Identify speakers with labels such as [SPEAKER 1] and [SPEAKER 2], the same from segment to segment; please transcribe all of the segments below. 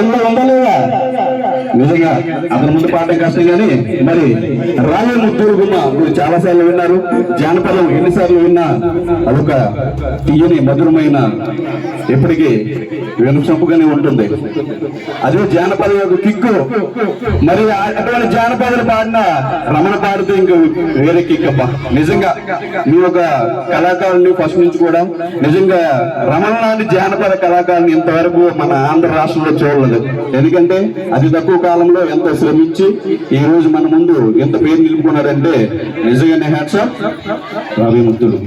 [SPEAKER 1] అంతా ఉండాలేదా నిజంగా అతని ముందు పాడడం కష్టం కానీ మరి రావే ముద్దులు గుమ్మ మీరు చాలా సార్లు విన్నారు. జానపదం ఎన్నిసార్లు విన్నా అదొక తీయని మధురమైన ఎప్పటికీ వెనుసంపుగానే ఉంటుంది. అదే జానపదం యొక్క కిక్కు. మరి అటువంటి జానపదాలు పాడిన రమణ పాడితే ఇంక వేరే కిక్ అబ్బా. నిజంగా మీ ఒక కళాకారుని ఫస్ట్ నుంచి కూడా నిజంగా రమణ లాంటి జానపద కళాకారుని ఇంతవరకు మన ఆంధ్ర రాష్ట్రంలో చూడలేదు. ఎందుకంటే అతి తక్కువ కాలంలో ఎంత శ్రమించి ఈ రోజు మన ముందు ఎంత పేరు నిలుపుకున్నారంటే నిజంగానే హ్యాట్స్ ఆఫ్. రావే ముద్దులు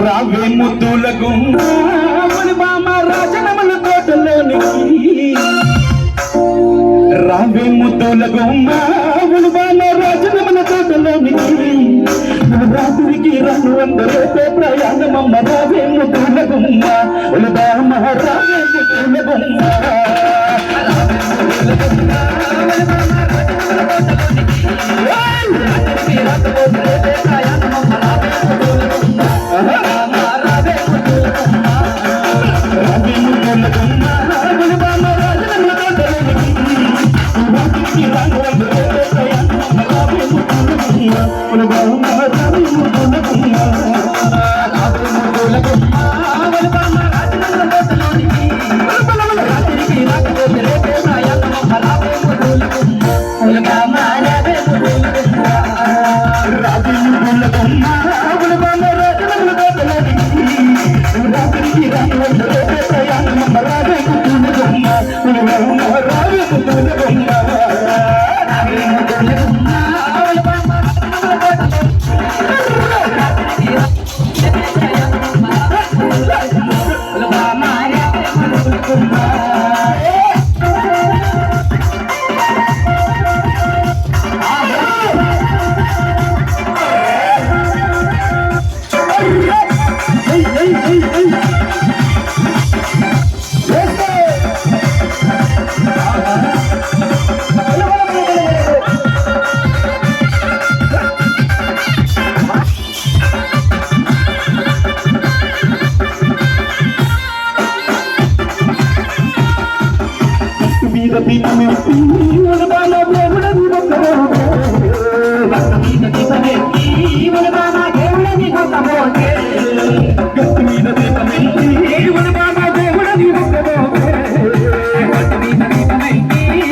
[SPEAKER 1] రావే ముద్దులకు రాజనమల తోటలోనికి రావే ముద్దులకు రాజనమల తోటలోనికి రాత్రికి రన్ను అందరైతే ప్రయాణమమ్మ రావే ముద్దులకు రావే ముద్దులకు మీద